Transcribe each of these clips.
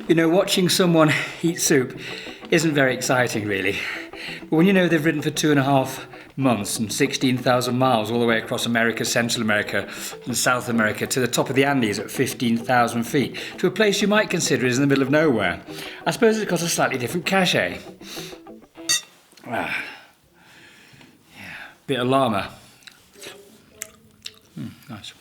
You know, watching someone eat soup isn't very exciting, really. But when you know they've ridden for 2.5 months and 16,000 miles all the way across America, Central America and South America to the top of the Andes at 15,000 feet, to a place you might consider is in the middle of nowhere, I suppose it's got a slightly different cachet. Yeah, bit of llama. Nice.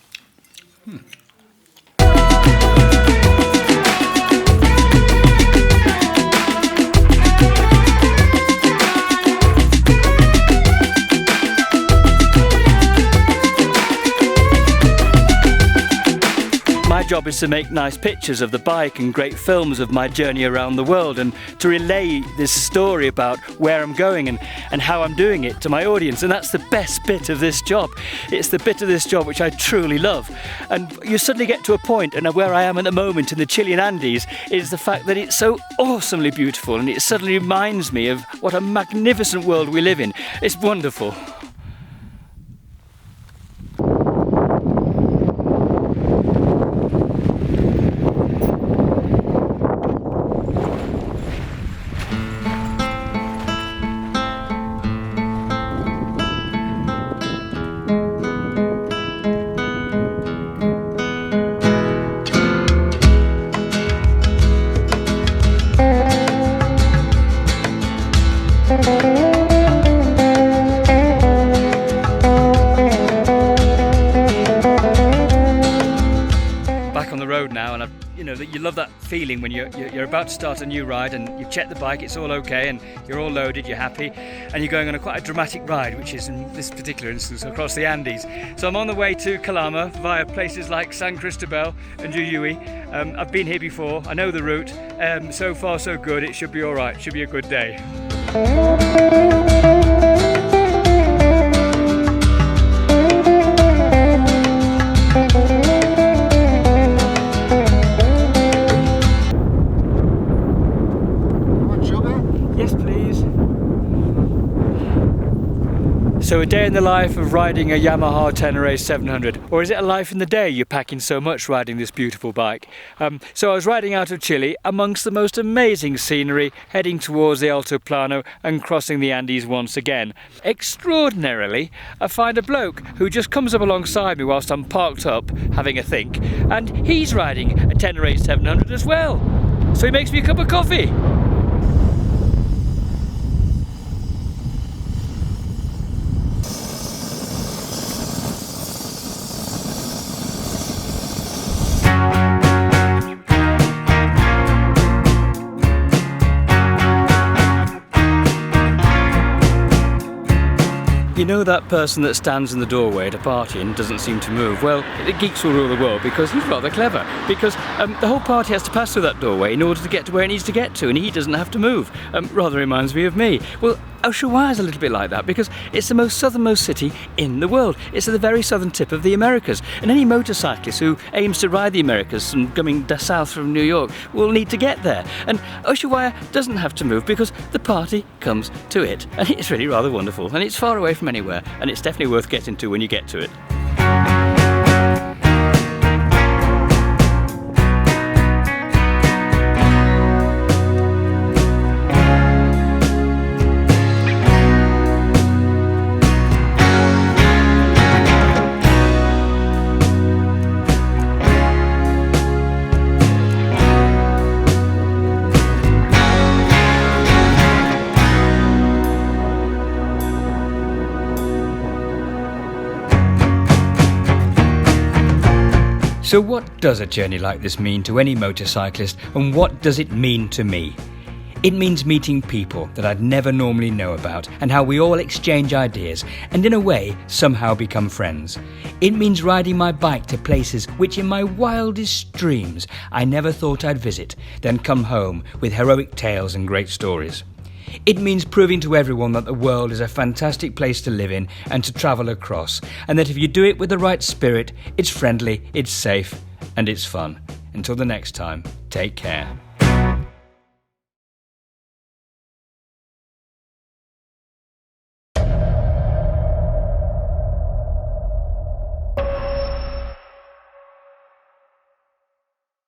My job is to make nice pictures of the bike and great films of my journey around the world, and to relay this story about where I'm going and how I'm doing it to my audience. And that's the best bit of this job. It's the bit of this job which I truly love. And you suddenly get to a point, and where I am at the moment in the Chilean Andes is the fact that it's so awesomely beautiful, and it suddenly reminds me of what a magnificent world we live in. It's wonderful. Back on the road now, and you know that you love that feeling when you're about to start a new ride and you've checked the bike, it's all okay, and you're all loaded, you're happy, and you're going on quite a dramatic ride, which is in this particular instance across the Andes. So I'm on the way to Calama via places like San Cristobal and Jujuy. I've been here before, I know the route. So far so good, it should be all right, should be a good day. Yes, please. So a day in the life of riding a Yamaha Ténéré 700, or is it a life in the day? You're packing so much riding this beautiful bike. So I was riding out of Chile amongst the most amazing scenery, heading towards the Alto Plano and crossing the Andes once again. Extraordinarily, I find a bloke who just comes up alongside me whilst I'm parked up having a think, and he's riding a Ténéré 700 as well. So he makes me a cup of coffee. You know that person that stands in the doorway at a party and doesn't seem to move? Well, the geeks will rule the world because he's rather clever. Because the whole party has to pass through that doorway in order to get to where it needs to get to, and he doesn't have to move. Rather reminds me of me. Well, Ushuaia is a little bit like that because it's the most southernmost city in the world. It's at the very southern tip of the Americas, and any motorcyclist who aims to ride the Americas and coming south from New York will need to get there. And Ushuaia doesn't have to move because the party comes to it, and it's really rather wonderful, and it's far away from anywhere, and it's definitely worth getting to when you get to it. So what does a journey like this mean to any motorcyclist, and what does it mean to me? It means meeting people that I'd never normally know about, and how we all exchange ideas and in a way somehow become friends. It means riding my bike to places which in my wildest dreams I never thought I'd visit, then come home with heroic tales and great stories. It means proving to everyone that the world is a fantastic place to live in and to travel across, and that if you do it with the right spirit, it's friendly, it's safe, and it's fun. Until the next time, take care.